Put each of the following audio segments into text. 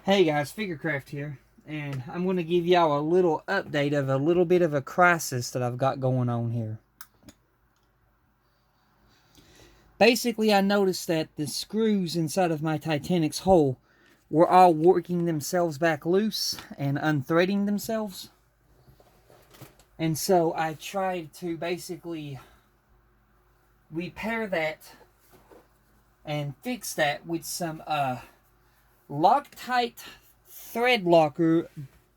Hey guys, Figurecraft here, and I'm going to give y'all a little update of a little bit of a crisis that I've got going on here. Basically, I noticed that the screws inside of my Titanic's hull were all working themselves back loose and unthreading themselves. And so I tried to basically repair that and fix that with some Loctite thread locker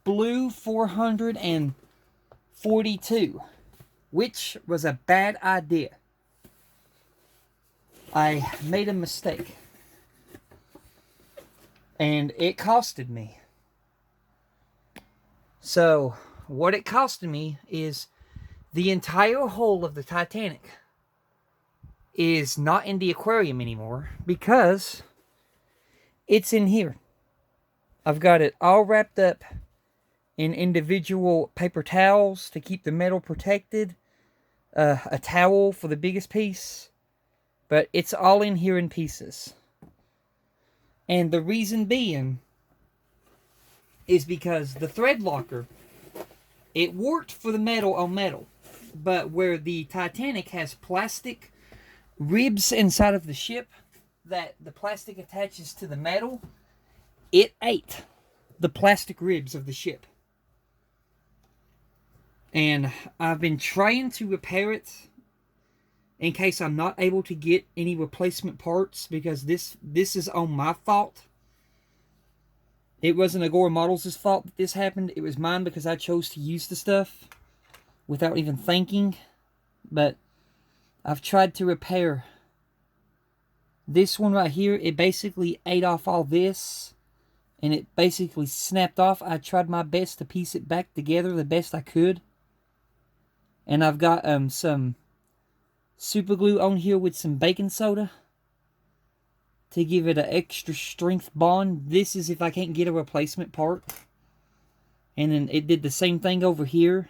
blue 442, which was a bad idea. I made a mistake, and it costed me. So what it costed me is the entire hull of the Titanic is not in the aquarium anymore because it's in here. I've got it all wrapped up in individual paper towels to keep the metal protected, a towel for the biggest piece, but it's all in here in pieces. And the reason being is because the thread locker, it worked for the metal on metal, but where the Titanic has plastic ribs inside of the ship that the plastic attaches to the metal, it ate the plastic ribs of the ship. And I've been trying to repair it in case I'm not able to get any replacement parts, because this is on my fault. It wasn't Agora Models' fault that this happened. It was mine because I chose to use the stuff without even thinking. But I've tried to repair this one right here. It basically ate off all this, and it basically snapped off. I tried my best to piece it back together the best I could. And I've got some super glue on here with some baking soda to give it an extra strength bond. This is if I can't get a replacement part. And then it did the same thing over here.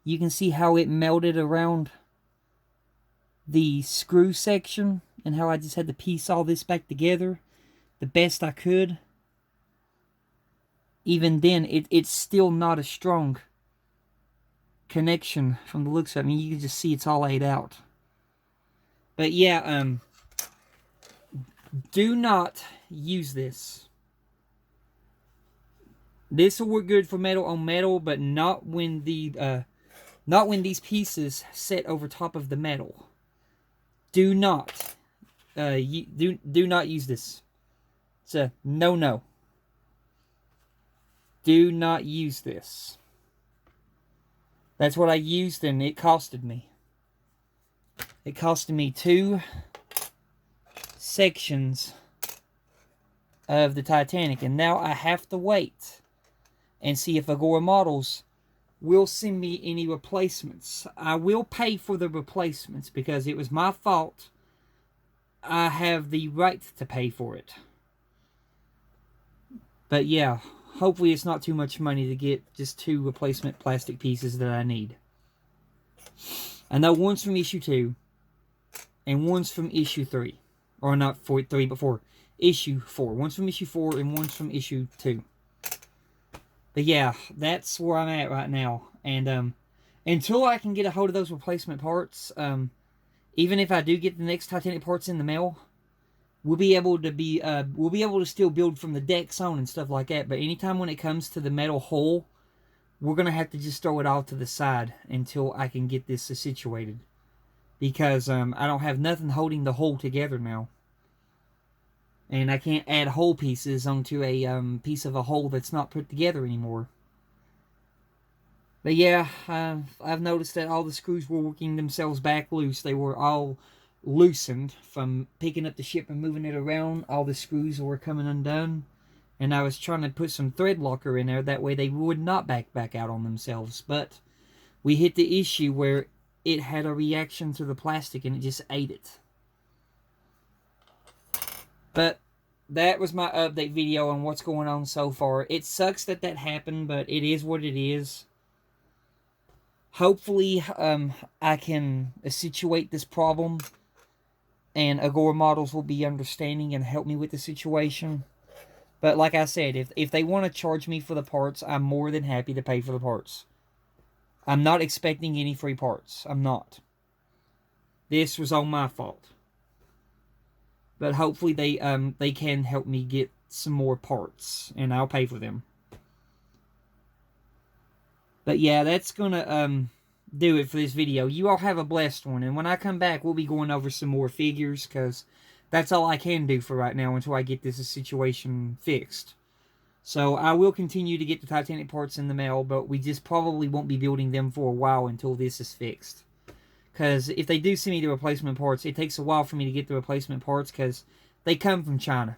You can see how it melted around the screw section and how I just had to piece all this back together the best I could. Even then, it's still not a strong connection from the looks of it. I mean, you can just see it's all laid out. But yeah, do not use this. This will work good for metal on metal, but not when these pieces set over top of the metal. Do not do not use this. It's a no. Do not use this. That's what I used, and it costed me. It costed me 2 sections of the Titanic, and now I have to wait and see if Agora Models will send me any replacements. I will pay for the replacements because it was my fault. I have the right to pay for it. But yeah, hopefully it's not too much money to get just 2 replacement plastic pieces that I need. I know one's from issue 2 and one's from issue 3. Or not 3, but 4. Issue 4. One's from issue 4 and one's from issue 2. But yeah, that's where I'm at right now. And until I can get a hold of those replacement parts, even if I do get the next Titanic parts in the mail, we'll be able to still build from the decks on and stuff like that. But anytime when it comes to the metal hull, we're gonna have to just throw it all to the side until I can get this situated. Because I don't have nothing holding the hull together now. And I can't add hull pieces onto a piece of a hull that's not put together anymore. But yeah, I've noticed that all the screws were working themselves back loose. They were all loosened from picking up the ship and moving it around. All the screws were coming undone. And I was trying to put some thread locker in there. That way they would not back out on themselves. But we hit the issue where it had a reaction to the plastic and it just ate it. But that was my update video on what's going on so far. It sucks that happened, but it is what it is. Hopefully, I can situate this problem, and Agora Models will be understanding and help me with the situation. But like I said, if they want to charge me for the parts, I'm more than happy to pay for the parts. I'm not expecting any free parts. I'm not. This was all my fault. But hopefully they can help me get some more parts, and I'll pay for them. But yeah, that's gonna do it for this video. You all have a blessed one, and when I come back, we'll be going over some more figures, because that's all I can do for right now until I get this situation fixed. So I will continue to get the Titanic parts in the mail, but we just probably won't be building them for a while until this is fixed. Because if they do send me the replacement parts, it takes a while for me to get the replacement parts, because they come from China.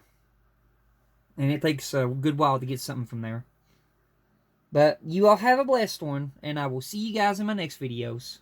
And it takes a good while to get something from there. But you all have a blessed one, and I will see you guys in my next videos.